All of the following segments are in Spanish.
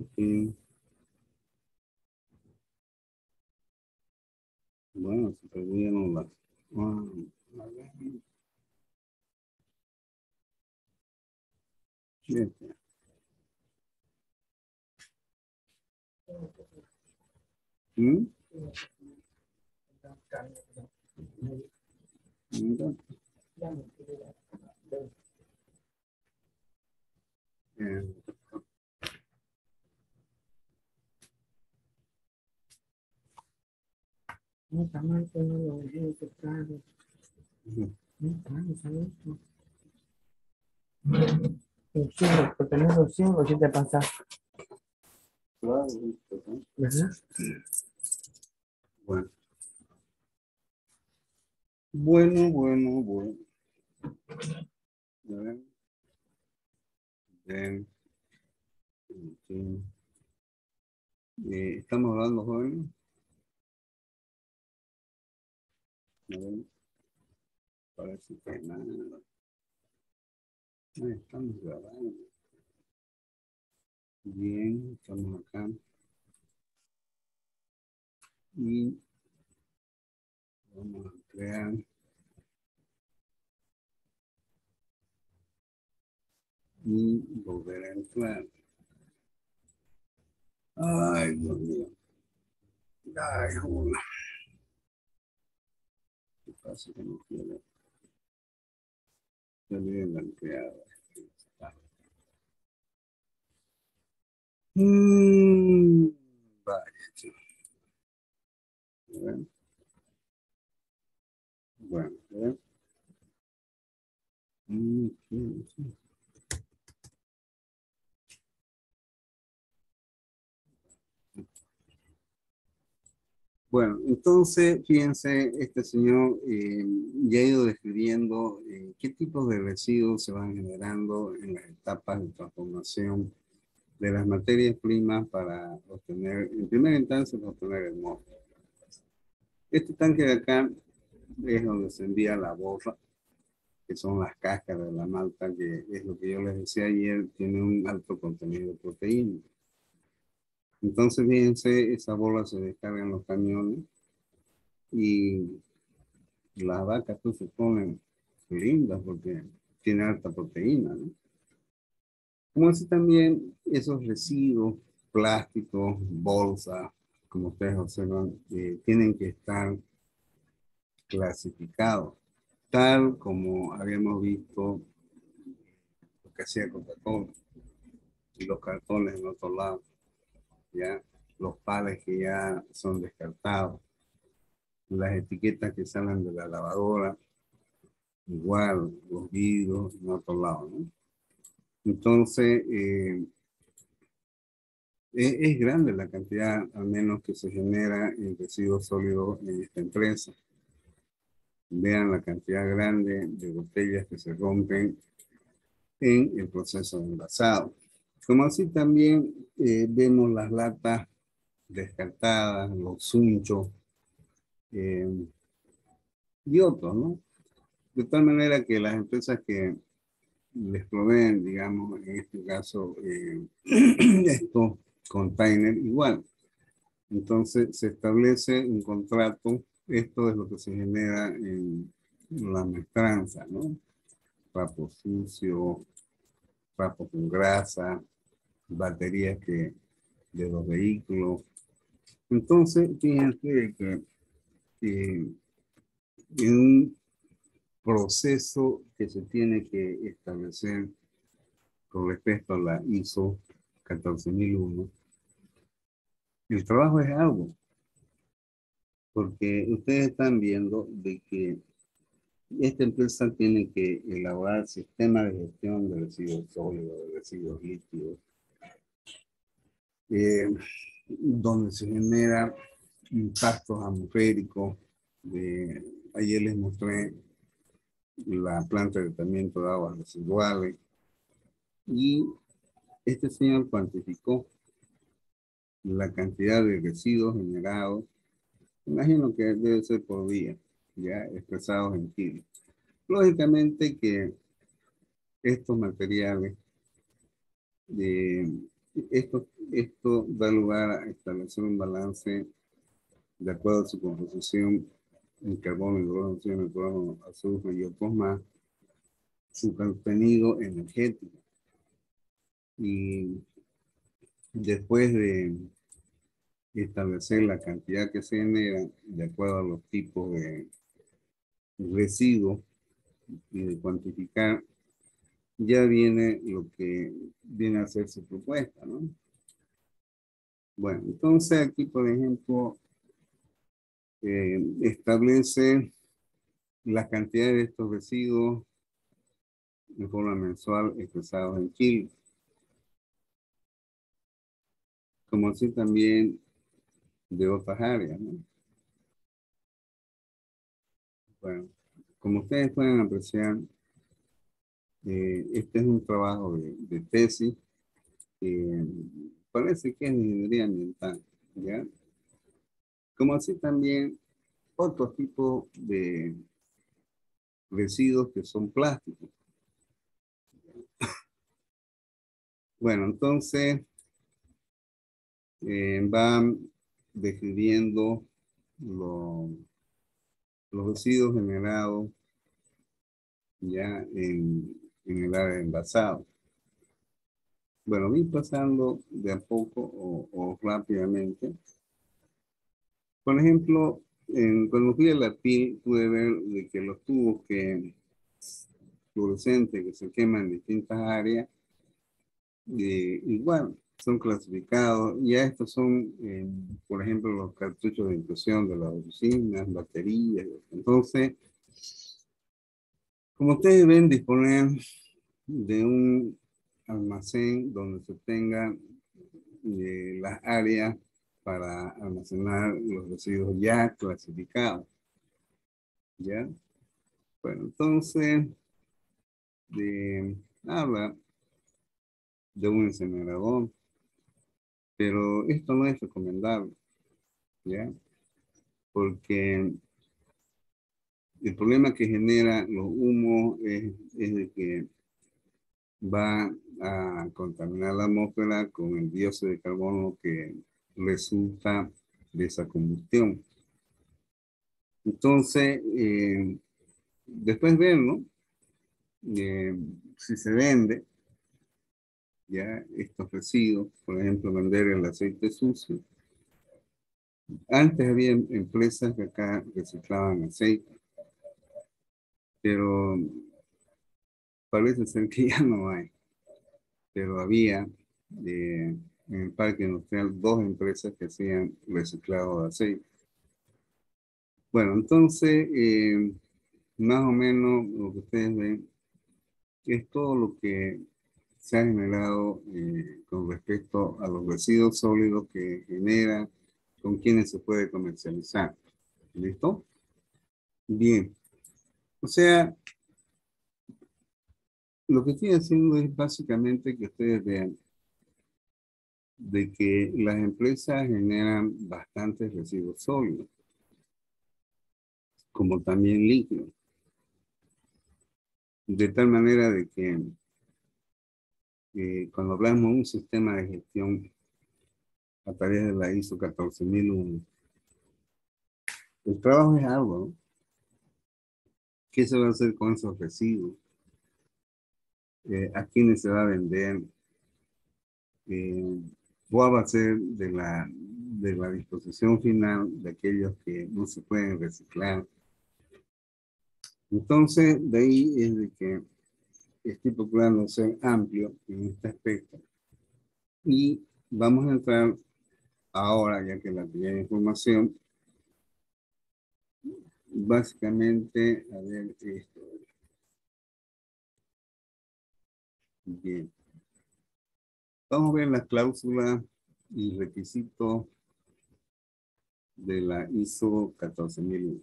Aquí. Bueno, se perdieron las. A ver, 7. ¿Mm? Mira, eh, Nunca más que no lo dejé tocar. ujú. Nunca más, ¿sabes? Sí, porque no lo sigo, ¿qué te pasa? Claro, listo, ¿no? ¿Verdad? Bueno, bueno. A ver, bien, sí. Estamos hablando, jóvenes. A ver, parece que nada. Estamos grabando. Bien, estamos acá. Y vamos a crear. Y volver a entrar. Ay, Dios mío. Ay, joder. ¿Qué pasa que no quiere salir en la creada? Mm, vaya, sí. Bueno, bueno, a ver. Sí, sí. Bueno, entonces, fíjense, este señor ya ha ido describiendo qué tipos de residuos se van generando en las etapas de transformación de las materias primas para obtener, en primera instancia, para obtener el moho. Este tanque de acá es donde se envía la borra, que son las cáscaras de la malta, que es lo que yo les decía ayer, tiene un alto contenido de proteína. Entonces, fíjense, esa bola se descarga en los camiones y las vacas pues se ponen lindas porque tiene alta proteína, ¿no? Como así también esos residuos plásticos, bolsas, como ustedes observan, tienen que estar clasificados, tal como habíamos visto lo que hacía Coca-Cola y los cartones en otro lado, ya los pares que ya son descartados, las etiquetas que salen de la lavadora, igual los vidrios en otro lado, ¿no? Entonces, es grande la cantidad, al menos, que se genera en residuos sólidos en esta empresa. Vean la cantidad grande de botellas que se rompen en el proceso de envasado. Como así también vemos las latas descartadas, los sunchos eh, y otros, ¿no? De tal manera que las empresas que les proveen, digamos, en este caso, estos containers, igual. Entonces se establece un contrato, esto es lo que se genera en la mezclanza, ¿no? Papo sucio, papo con grasa, baterías de los vehículos. Entonces, fíjense que en un proceso que se tiene que establecer con respecto a la ISO 14001, el trabajo es algo, porque ustedes están viendo de que esta empresa tiene que elaborar sistemas de gestión de residuos sólidos, de residuos líquidos, eh, donde se genera impactos atmosféricos. Ayer les mostré la planta de tratamiento de aguas residuales y este señor cuantificó la cantidad de residuos generados. Imagino que debe ser por día, ya expresados en kilos. Lógicamente que estos materiales Esto da lugar a establecer un balance de acuerdo a su composición en carbono, hidrógeno, oxígeno, nitrógeno, azufre y otros más, su contenido energético. Y después de establecer la cantidad que se genera de acuerdo a los tipos de residuos y de cuantificar, ya viene lo que viene a ser su propuesta, ¿no? Bueno, entonces aquí, por ejemplo, establece la cantidad de estos residuos de forma mensual expresados en kilos, como así también de otras áreas, ¿no? Bueno, como ustedes pueden apreciar, este es un trabajo de tesis que parece que es de ingeniería ambiental, ¿ya? Como así también otro tipo de residuos que son plásticos. Bueno, entonces van describiendo los residuos generados ya en el área de envasado. Bueno, voy pasando de a poco o rápidamente. Por ejemplo, cuando fui a la PIL pude ver de que los tubos fluorescentes que se queman en distintas áreas, igual son clasificados. Ya estos son, por ejemplo, los cartuchos de impresión de las oficinas, baterías. Entonces, como ustedes ven, disponer de un almacén donde se tengan las áreas para almacenar los residuos ya clasificados. ¿Ya? Bueno, entonces, habla de un incinerador, pero esto no es recomendable, ¿ya? Porque el problema que genera los humos es de que va a contaminar la atmósfera con el dióxido de carbono que resulta de esa combustión. Entonces, después ver, ¿no? Si se vende ya estos residuos, por ejemplo, vender el aceite sucio. Antes había empresas que acá reciclaban aceite, pero parece ser que ya no hay. Pero había en el parque industrial 2 empresas que hacían reciclado de aceite. Bueno, entonces, más o menos lo que ustedes ven es todo lo que se ha generado con respecto a los residuos sólidos que genera, con quienes se puede comercializar. ¿Listo? Bien. O sea, lo que estoy haciendo es básicamente que ustedes vean de que las empresas generan bastantes residuos sólidos, como también líquidos. De tal manera de que cuando hablamos de un sistema de gestión a través de la ISO 14001, el trabajo es algo, ¿no? ¿Qué se va a hacer con esos residuos? ¿A quiénes se va a vender? ¿Cuál va a ser de la disposición final de aquellos que no se pueden reciclar? Entonces, de ahí es de que estoy procurando ser amplio en este aspecto. Y vamos a entrar ahora, ya que la primera información, básicamente, a ver esto. Bien. Vamos a ver las cláusulas y requisitos de la ISO 14001.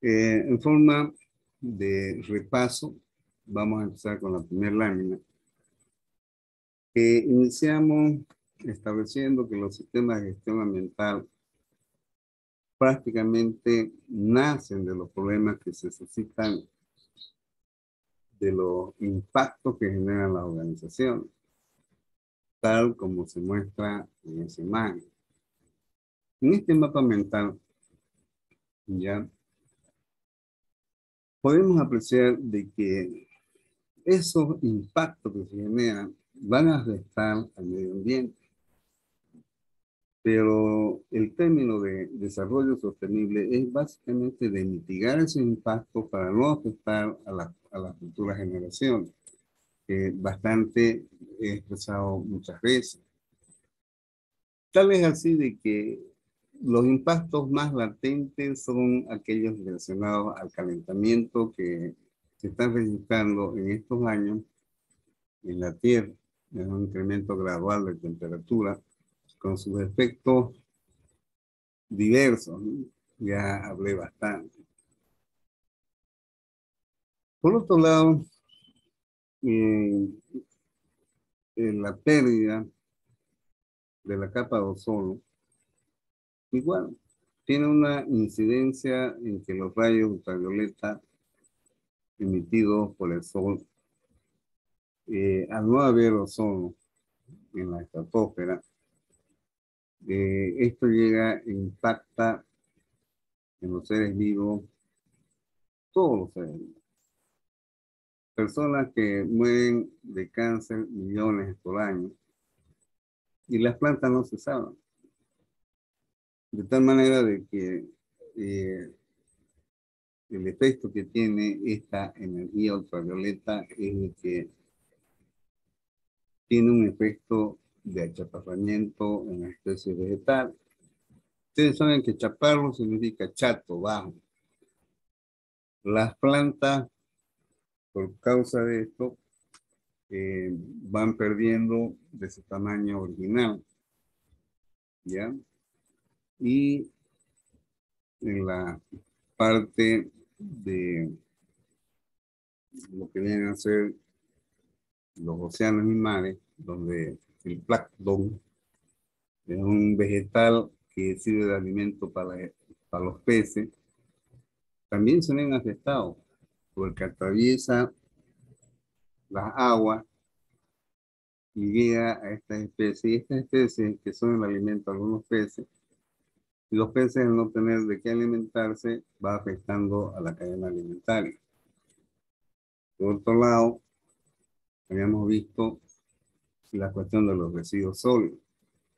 En forma de repaso, vamos a empezar con la primera lámina. Iniciamos estableciendo que los sistemas de gestión ambiental prácticamente nacen de los problemas que se suscitan de los impactos que generan las organizaciones. tal como se muestra en esa imagen. En este mapa mental, ya podemos apreciar de que esos impactos que se generan van a afectar al medio ambiente. Pero el término de desarrollo sostenible es básicamente de mitigar esos impactos para no afectar a las futuras generaciones. Bastante he expresado muchas veces. Tal es así de que los impactos más latentes son aquellos relacionados al calentamiento que se están registrando en estos años en la Tierra. Es un incremento gradual de temperatura con sus efectos diversos, ¿no? Ya hablé bastante. Por otro lado, en la pérdida de la capa de ozono, igual, tiene una incidencia en que los rayos ultravioleta emitidos por el sol, al no haber ozono en la estratosfera, esto llega e impacta en los seres vivos, todos los seres vivos. Personas que mueren de cáncer millones por año y las plantas no se salvan. De tal manera de que el efecto que tiene esta energía ultravioleta es de que tiene un efecto de achaparramiento en la especie vegetal. Ustedes saben que chaparro significa chato, bajo. Las plantas, por causa de esto, van perdiendo de su tamaño original, ¿ya? Y en la parte de lo que vienen a ser los océanos y mares, donde el plancton es un vegetal que sirve de alimento para los peces, también se ven afectados porque atraviesa las aguas y llega a estas especies. Y estas especies que son el alimento de algunos peces, y los peces al no tener de qué alimentarse, va afectando a la cadena alimentaria. Por otro lado, habíamos visto la cuestión de los residuos sólidos.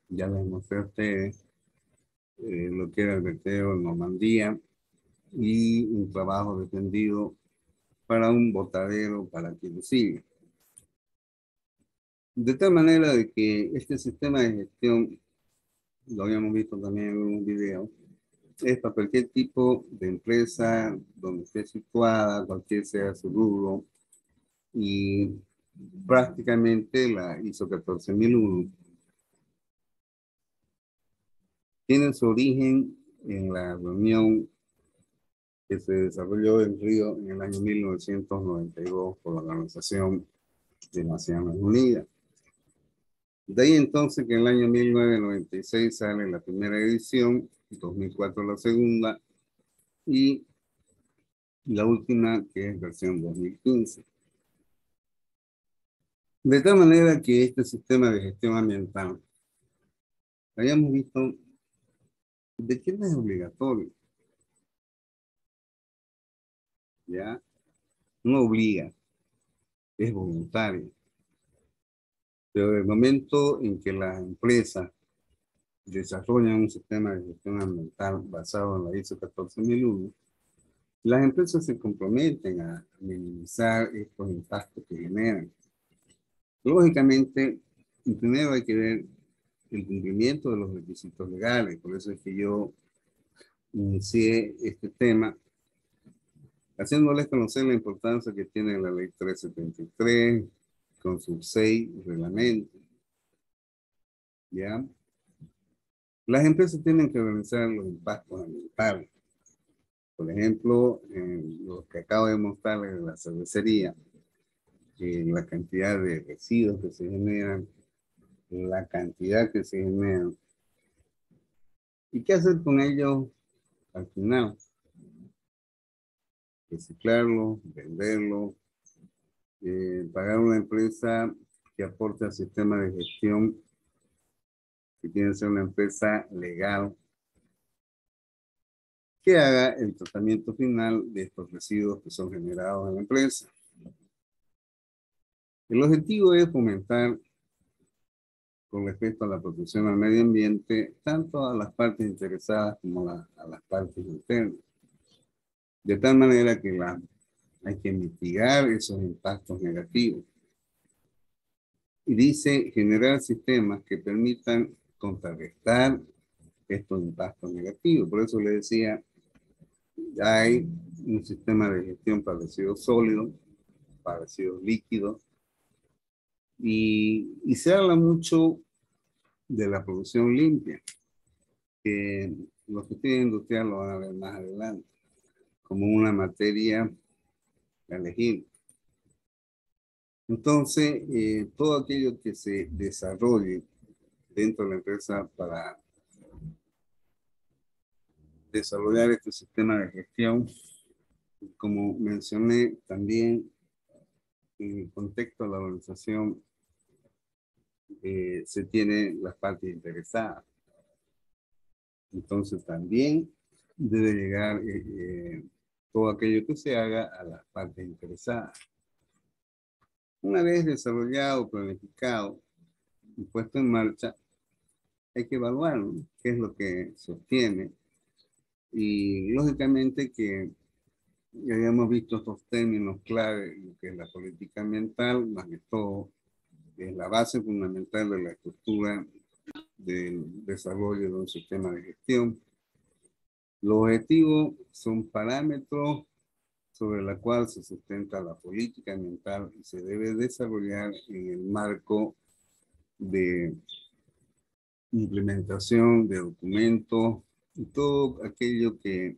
Ya les mostré a ustedes lo que era el vertedero en Normandía y un trabajo defendido para un botadero para querosene. De tal manera de que este sistema de gestión, lo habíamos visto también en un video, es para cualquier tipo de empresa donde esté situada, cualquier sea su rubro, y prácticamente la ISO 14001 tiene su origen en la reunión que se desarrolló en Río en el año 1992 por la Organización de Naciones Unidas. De ahí entonces que en el año 1996 sale la primera edición, 2004 la segunda y la última que es versión 2015. De tal manera que este sistema de gestión ambiental, habíamos visto de que no es obligatorio, ¿ya? No obliga, es voluntario. Pero en el momento en que las empresas desarrollan un sistema de gestión ambiental basado en la ISO 14001, las empresas se comprometen a minimizar estos impactos que generan. Lógicamente, primero hay que ver el cumplimiento de los requisitos legales. Por eso es que yo inicié este tema haciéndoles conocer la importancia que tiene la ley 373 con sus 6 reglamentos. ¿Ya? Las empresas tienen que organizar los impactos ambientales. Por ejemplo, lo que acabo de mostrarles de la cervecería, la cantidad de residuos que se generan, la cantidad que se generan. ¿Y qué hacer con ellos al final? Reciclarlo, venderlo, pagar una empresa que aporte al sistema de gestión, que tiene que ser una empresa legal, que haga el tratamiento final de estos residuos que son generados en la empresa. El objetivo es fomentar, con respecto a la protección al medio ambiente, tanto a las partes interesadas como a las partes internas. De tal manera que hay que mitigar esos impactos negativos. Y dice generar sistemas que permitan contrarrestar estos impactos negativos. Por eso le decía, hay un sistema de gestión para residuos sólidos, para residuos líquidos, y se habla mucho de la producción limpia, que los estudios industriales lo van a ver más adelante, como una materia a elegir. Entonces, todo aquello que se desarrolle dentro de la empresa para desarrollar este sistema de gestión, como mencioné también en el contexto de la organización, se tienen las partes interesadas. Entonces también debe llegar todo aquello que se haga a las partes interesadas. Una vez desarrollado, planificado y puesto en marcha, hay que evaluar, ¿no?, qué es lo que se obtiene. Y lógicamente que ya habíamos visto estos términos clave, lo que es la política ambiental, más que todo, es la base fundamental de la estructura del desarrollo de un sistema de gestión. Los objetivos son parámetros sobre la cual se sustenta la política ambiental y se debe desarrollar en el marco de implementación de documentos y todo aquello que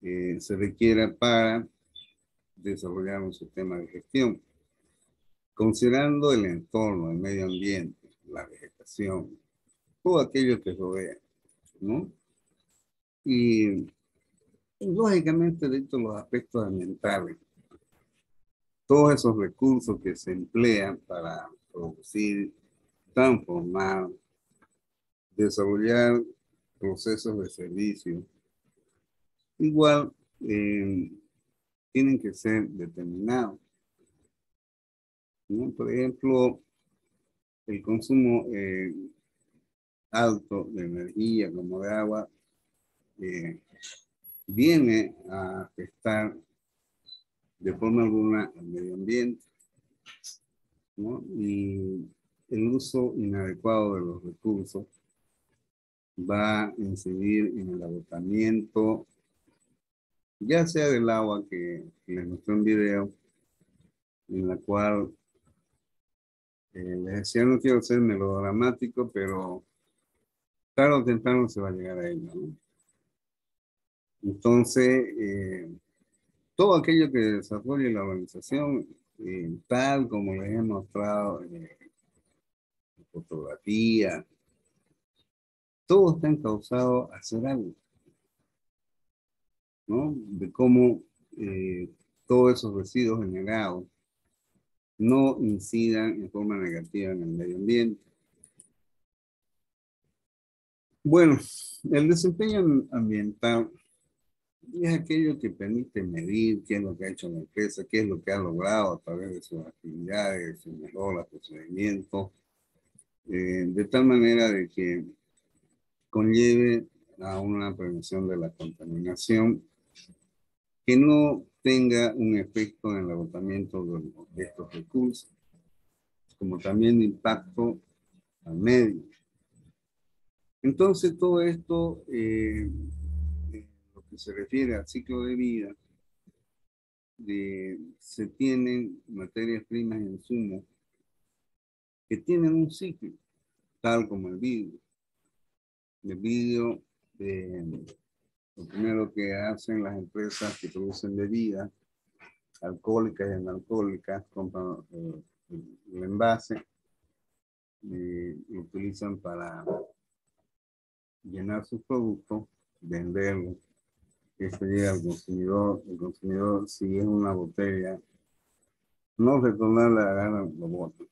se requiera para desarrollar un sistema de gestión, considerando el entorno, el medio ambiente, la vegetación, todo aquello que rodea, ¿no? Y lógicamente dentro de los aspectos ambientales, todos esos recursos que se emplean para producir, transformar, desarrollar procesos de servicio, igual tienen que ser determinados, ¿no? Por ejemplo, el consumo alto de energía como de agua viene a afectar de forma alguna al medio ambiente, ¿no? Y el uso inadecuado de los recursos va a incidir en el agotamiento, ya sea del agua que les mostré en video, en la cual les decía, no quiero ser melodramático, pero tarde o temprano se va a llegar a ello, ¿no? Entonces, todo aquello que desarrolle la organización, tal como les he mostrado en fotografía, todo está encauzado a hacer algo, ¿no? De cómo todos esos residuos generados no incidan en forma negativa en el medio ambiente. Bueno, el desempeño ambiental es aquello que permite medir qué es lo que ha hecho la empresa, qué es lo que ha logrado a través de sus actividades, sus mejoras, procedimientos, de tal manera de que conlleve a una prevención de la contaminación que no tenga un efecto en el agotamiento de estos recursos, como también de impacto al medio. Entonces, todo esto, lo que se refiere al ciclo de vida, se tienen materias primas e insumos que tienen un ciclo, tal como el vidrio. El vidrio, lo primero que hacen las empresas que producen bebidas alcohólicas y analcohólicas, compran el envase y lo utilizan para llenar sus productos, venderlos, que se llega al consumidor. El consumidor, si es una botella, no retornarla, agarran, lo botan.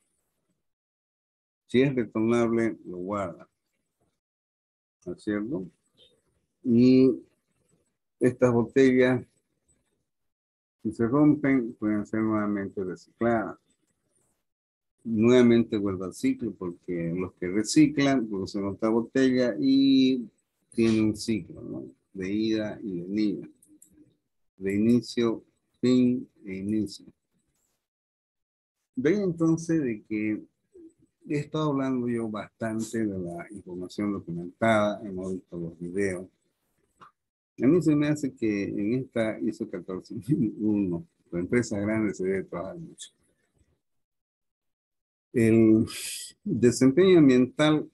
Si es retornable, lo guarda, ¿no es cierto? Y estas botellas, si se rompen, pueden ser nuevamente recicladas. Nuevamente vuelve al ciclo, porque los que reciclan producen otra botella y tiene un ciclo, ¿no? De ida y venida, de inicio, fin e inicio. Ven entonces de que he estado hablando yo bastante de la información documentada, hemos visto los videos. A mí se me hace que en esta ISO 14001, la empresa grande se debe trabajar mucho. El desempeño ambiental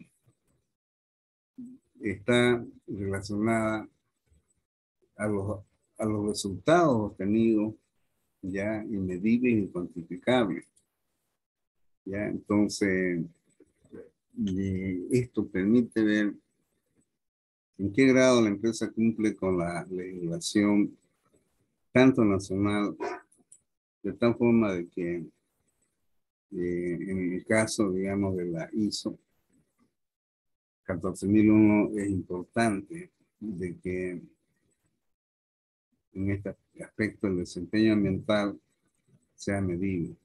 está relacionada a los resultados obtenidos ya inmedibles y cuantificables. Ya, entonces, y esto permite ver en qué grado la empresa cumple con la legislación tanto nacional, de tal forma de que en el caso, digamos, de la ISO 14001 es importante de que en este aspecto el desempeño ambiental sea medible.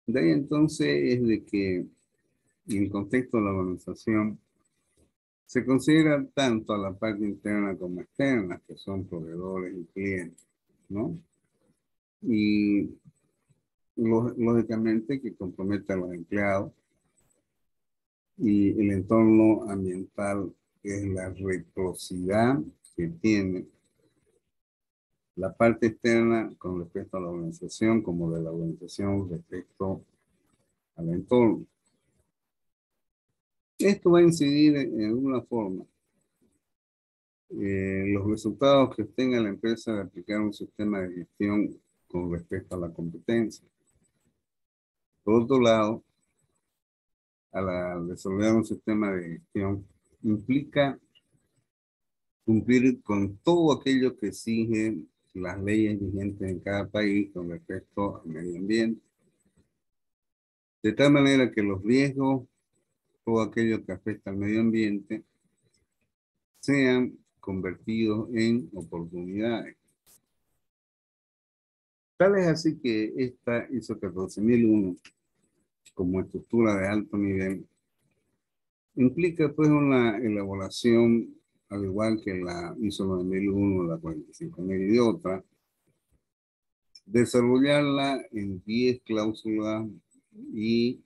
De ahí entonces es de que en el contexto de la organización se considera tanto a la parte interna como externa, que son proveedores y clientes, ¿no? Y lógicamente que compromete a los empleados y el entorno ambiental es la reciprocidad que tiene la parte externa con respecto a la organización, como de la organización respecto al entorno. Esto va a incidir en alguna forma los resultados que obtenga la empresa de aplicar un sistema de gestión con respecto a la competencia. Por otro lado, al desarrollar un sistema de gestión, implica cumplir con todo aquello que exigen las leyes vigentes en cada país con respecto al medio ambiente. De tal manera que los riesgos, todo aquello que afecta al medio ambiente, sean convertidos en oportunidades. Tal es así que esta ISO 14001, como estructura de alto nivel, implica pues una elaboración, al igual que la ISO 9001, la 45000 y otra, desarrollarla en 10 cláusulas y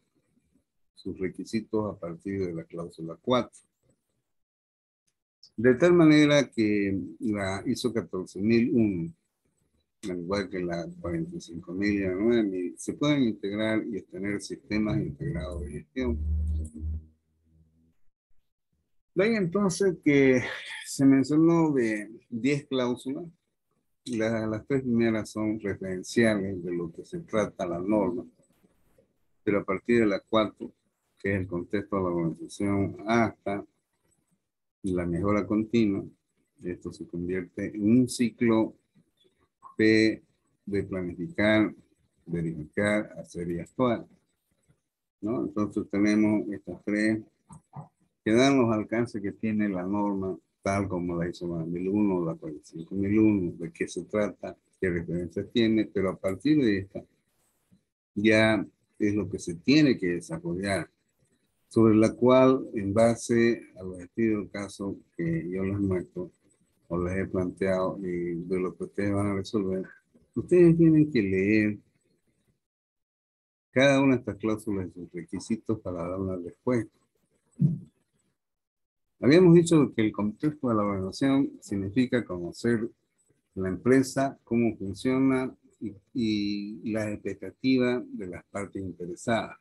sus requisitos a partir de la cláusula 4. De tal manera que la ISO 14001, al igual que la 45000 y la 9000, se pueden integrar y obtener sistemas integrados de gestión. Ven entonces que se mencionó de 10 cláusulas. Las tres primeras son referenciales de lo que se trata la norma, pero a partir de la 4, que es el contexto de la organización, hasta la mejora continua, esto se convierte en un ciclo de planificar, verificar, hacer y actuar, ¿no? Entonces tenemos estas tres que dan los alcances que tiene la norma, tal como la ISO 9001, la 45001, de qué se trata, qué referencias tiene, pero a partir de esta ya es lo que se tiene que desarrollar, sobre la cual, en base a los estudios de caso que yo les muestro o les he planteado y de lo que ustedes van a resolver, ustedes tienen que leer cada una de estas cláusulas y sus requisitos para dar una respuesta. Habíamos dicho que el contexto de la organización significa conocer la empresa, cómo funciona y las expectativas de las partes interesadas.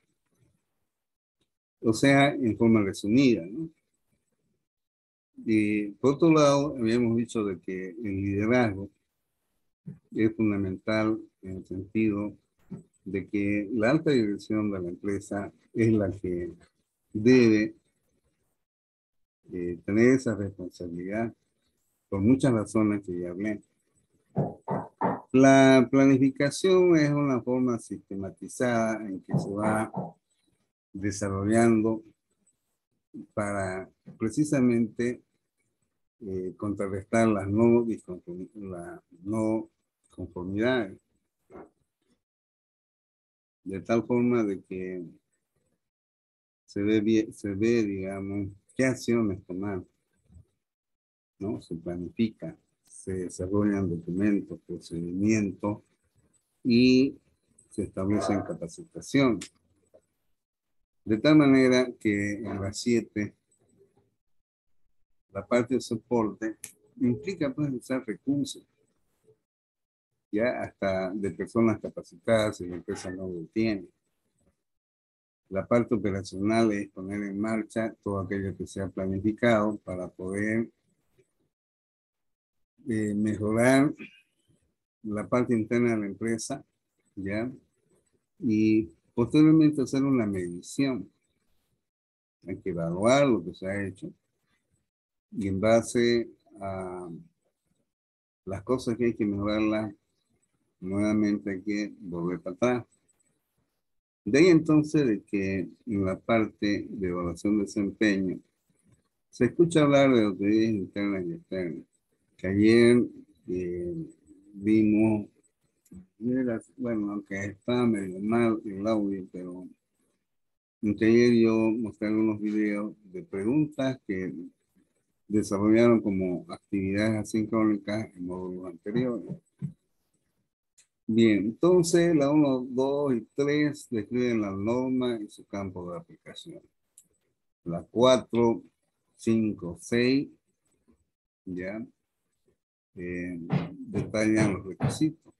O sea, en forma resumida, ¿no? Y por otro lado, habíamos dicho de que el liderazgo es fundamental en el sentido de que la alta dirección de la empresa es la que debe tener esa responsabilidad por muchas razones que ya hablé. La planificación es una forma sistematizada en que se va desarrollando para precisamente contrarrestar las no conformidades, de tal forma de que se ve, digamos, qué acciones tomar, ¿no? Se planifica, se desarrollan documentos, procedimientos y se establecen capacitación. De tal manera que en las 7, la parte de soporte implica pues usar recursos, ya hasta de personas capacitadas si la empresa no lo tiene. La parte operacional es poner en marcha todo aquello que sea planificado para poder mejorar la parte interna de la empresa, ¿ya? Y posteriormente hacer una medición. Hay que evaluar lo que se ha hecho y en base a las cosas que hay que mejorarlas, nuevamente hay que volver para atrás. De ahí entonces de que en la parte de evaluación de desempeño se escucha hablar de autoridades internas y externas. Que ayer vimos, bueno, aunque estaba medio mal el audio, pero que ayer yo mostré algunos videos de preguntas que desarrollaron como actividades asincrónicas en módulos anteriores. Bien, entonces la 1, 2 y 3 describen la norma y su campo de aplicación. La 4, 5, 6 ya detallan los requisitos.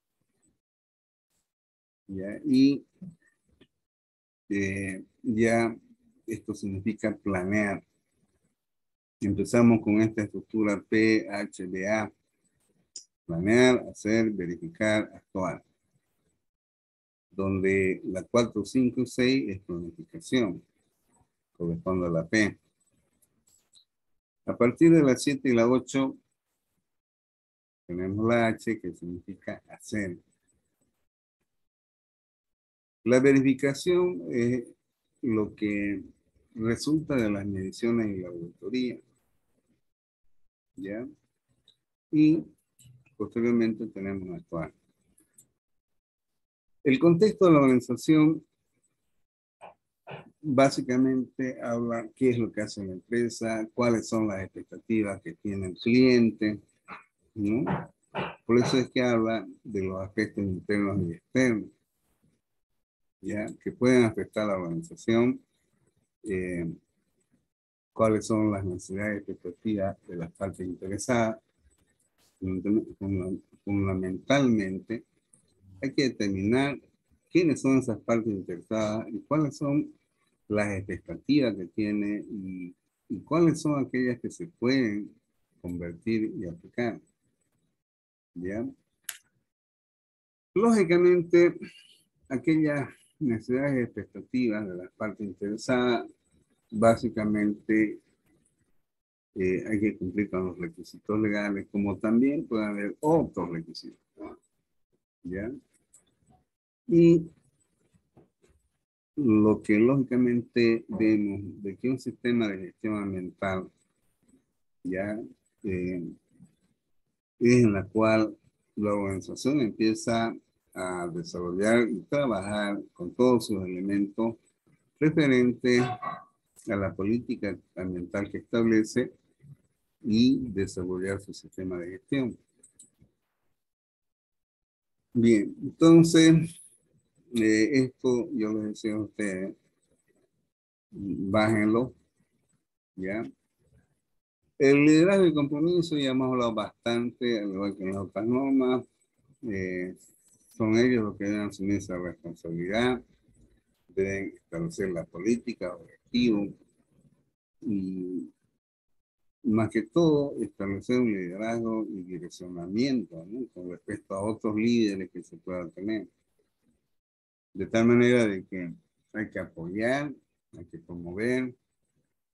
¿Ya? Y ya esto significa planear. Empezamos con esta estructura PHDA. Planear, hacer, verificar, actuar. Donde la 4, 5 y 6 es planificación. Corresponde a la P. A partir de la 7 y la 8 tenemos la H que significa hacer. La verificación es lo que resulta de las mediciones y la auditoría. ¿Ya? Y posteriormente tenemos actuar. El contexto de la organización básicamente habla qué es lo que hace la empresa, cuáles son las expectativas que tiene el cliente, ¿no? Por eso es que habla de los aspectos internos y externos, ¿ya? Que pueden afectar a la organización, cuáles son las necesidades y expectativas de las partes interesadas. Fundamentalmente, hay que determinar quiénes son esas partes interesadas y cuáles son las expectativas que tiene y cuáles son aquellas que se pueden convertir y aplicar. ¿Ya? Lógicamente, aquellas necesidades y expectativas de las partes interesadas, básicamente hay que cumplir con los requisitos legales, como también puede haber otros requisitos. ¿Ya? Y lo que lógicamente vemos de que un sistema de gestión ambiental ya es en la cual la organización empieza a desarrollar y trabajar con todos sus elementos referentes a la política ambiental que establece y desarrollar su sistema de gestión. Bien, entonces, esto yo les decía a ustedes, bájenlo, ¿ya? El liderazgo y compromiso ya hemos hablado bastante, al igual que en las otras normas. Son ellos los que deben asumir esa responsabilidad, deben establecer la política, objetivos y más que todo establecer un liderazgo y direccionamiento, ¿no? Con respecto a otros líderes que se puedan tener. De tal manera de que hay que apoyar, hay que promover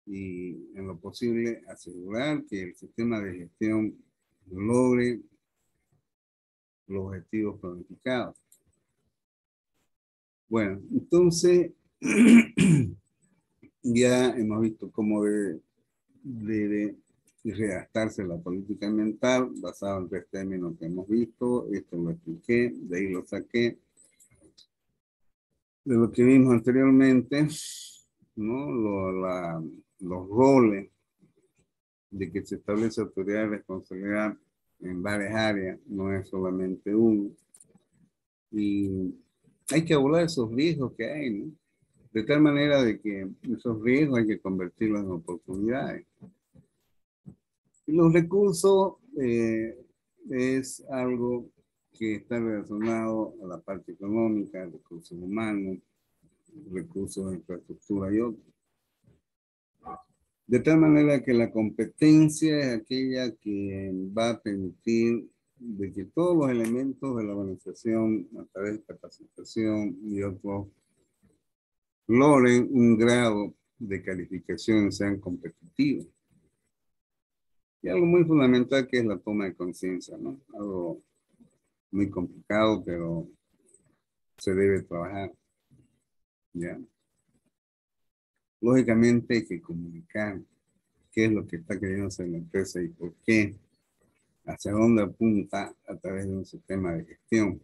y en lo posible asegurar que el sistema de gestión logre los objetivos planificados. Bueno, entonces ya hemos visto cómo debe redactarse la política ambiental basado en tres términos que hemos visto. Esto lo expliqué, de ahí lo saqué. De lo que vimos anteriormente, ¿no? Los roles de que se establece autoridad y responsabilidad en varias áreas, no es solamente uno. Y hay que abordar esos riesgos que hay, ¿no? De tal manera de que esos riesgos hay que convertirlos en oportunidades. Y los recursos es algo que está relacionado a la parte económica, recursos humanos, recursos de infraestructura y otros. De tal manera que la competencia es aquella que va a permitir de que todos los elementos de la organización, a través de capacitación y otros, logren un grado de calificación, sean competitivos. Y algo muy fundamental que es la toma de conciencia, ¿no? Algo muy complicado, pero se debe trabajar, ¿ya? Lógicamente hay que comunicar qué es lo que está queriendo hacer la empresa y por qué, hacia dónde apunta a través de un sistema de gestión,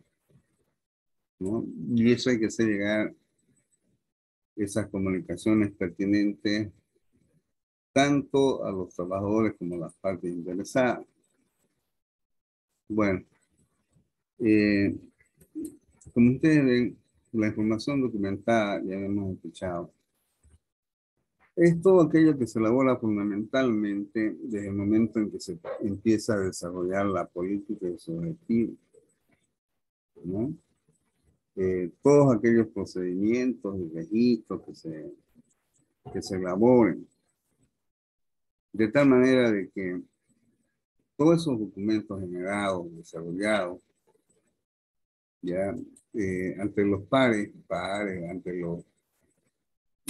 ¿no? Y eso hay que hacer llegar esas comunicaciones pertinentes tanto a los trabajadores como a las partes interesadas. Bueno, eh, como ustedes ven, la información documentada ya hemos escuchado. Es todo aquello que se elabora fundamentalmente desde el momento en que se empieza a desarrollar la política y su objetivo, ¿no? Todos aquellos procedimientos y registros que se elaboren, de tal manera de que todos esos documentos generados, desarrollados, ya ante los pares, ante los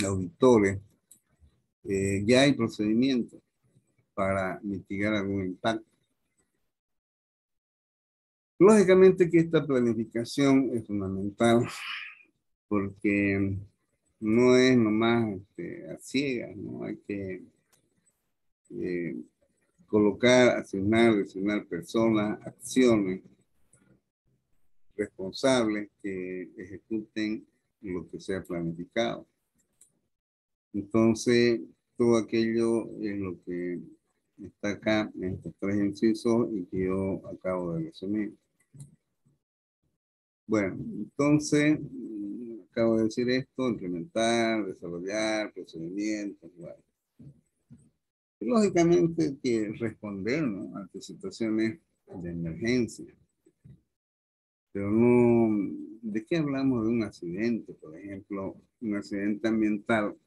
auditores, ya hay procedimientos para mitigar algún impacto. Lógicamente que esta planificación es fundamental porque no es nomás a ciegas, ¿no? Hay que colocar, designar personas, acciones responsables que ejecuten lo que sea planificado. Entonces, todo aquello es lo que está acá en estos tres incisos y que yo acabo de resumir. Bueno, entonces, acabo de decir esto, implementar, desarrollar procedimientos, bueno. Y lógicamente hay que responder, ¿no?, ante situaciones de emergencia. Pero no, ¿de qué hablamos de un accidente? Por ejemplo, un accidente ambiental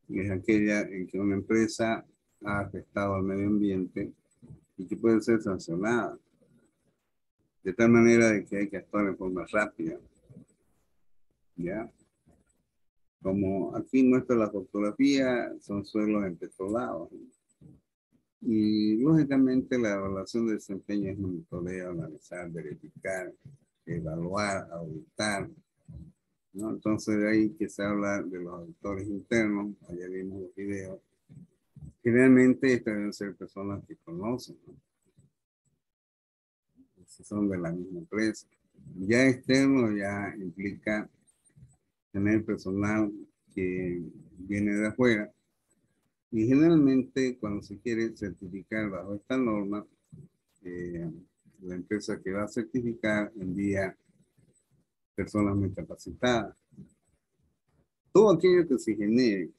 es aquella en que una empresa ha afectado al medio ambiente y que puede ser sancionada. De tal manera de que hay que actuar de forma rápida. ¿Ya? Como aquí muestra la fotografía, son suelos empetrolados. Y lógicamente la evaluación de desempeño es monitoreo, analizar, verificar, evaluar, auditar, ¿no? Entonces de ahí que se habla de los auditores internos, allá vimos los videos. Generalmente estas deben ser personas que conocen, ¿no? Si son de la misma empresa. Ya externo ya implica tener personal que viene de afuera. Y generalmente cuando se quiere certificar bajo esta norma, la empresa que va a certificar envía personas muy capacitadas. Todo aquello que se genere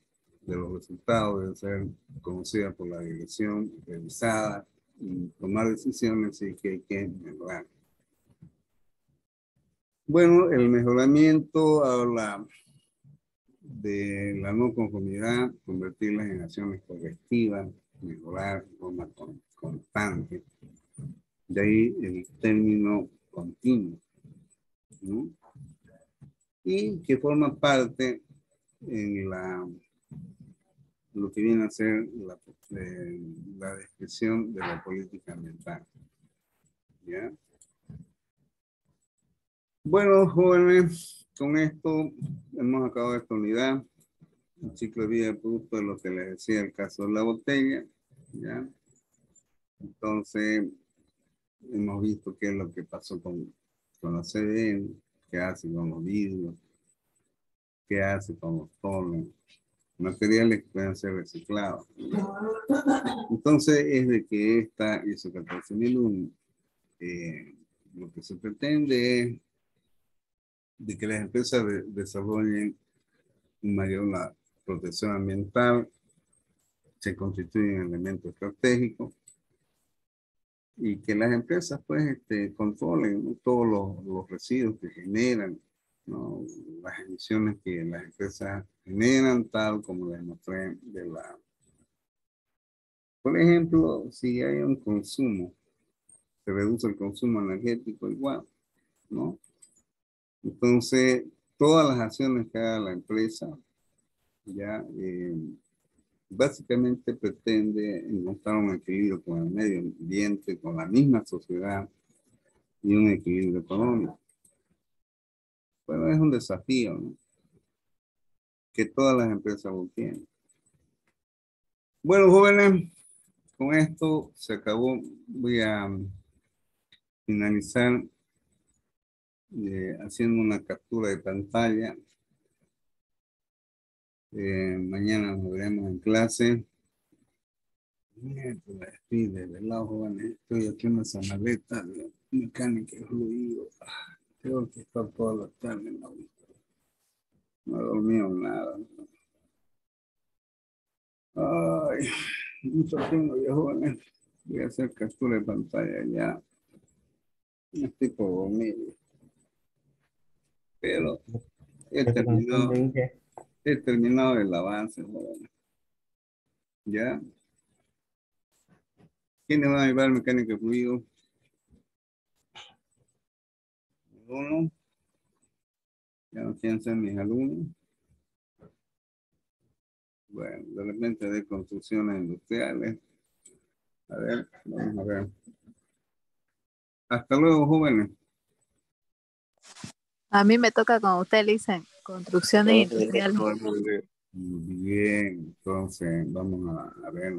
de los resultados debe ser conocida por la dirección, revisada y tomar decisiones si que hay que mejorar. Bueno, el mejoramiento habla de la no conformidad, convertirlas en acciones correctivas, mejorar de forma constante. De ahí el término continuo, ¿no? Y que forma parte en lo que viene a ser la descripción de la política ambiental. ¿Ya? Bueno, jóvenes, con esto hemos acabado esta unidad. El ciclo de vida del producto es lo que les decía el caso de la botella, ¿ya? Entonces, hemos visto qué es lo que pasó con la CDN, qué hace con los vidrios, qué hace con los tornos, materiales que pueden ser reciclados. Entonces, es de que esta ISO 14001, lo que se pretende es de que las empresas desarrollen un mayor protección ambiental, se constituyen elementos estratégicos y que las empresas pues controlen, ¿no?, todos los residuos que generan, ¿no?, las emisiones que las empresas generan, tal como les mostré de la... Por ejemplo, si hay un consumo, se reduce el consumo energético igual, ¿no? Entonces, todas las acciones que haga la empresa, ya básicamente pretende encontrar un equilibrio con el medio ambiente, con la misma sociedad y un equilibrio económico. Bueno, es un desafío, ¿no?, que todas las empresas lo tienen. Bueno, jóvenes, con esto se acabó. Voy a finalizar haciendo una captura de pantalla. Mañana nos veremos en clase. Estoy de verdad, jóvenes. Estoy aquí en esa maleta de mecánica de fluido. Tengo que estar toda la tarde en la vida. No he dormido nada. Ay, mucho tengo ya, jóvenes. Voy a hacer captura de pantalla ya. No estoy por dormir. Pero he Yo te terminado, confundí. he terminado el avance, jóvenes. ¿Ya? ¿Quiénes van a llevar mecánica de fluido? Uno. Ya no quieren ser mis alumnos. Bueno, de repente de construcciones industriales. A ver, vamos a ver. Hasta luego, jóvenes. A mí me toca con usted, Licen, construcciones industriales. Muy bien, entonces vamos a ver.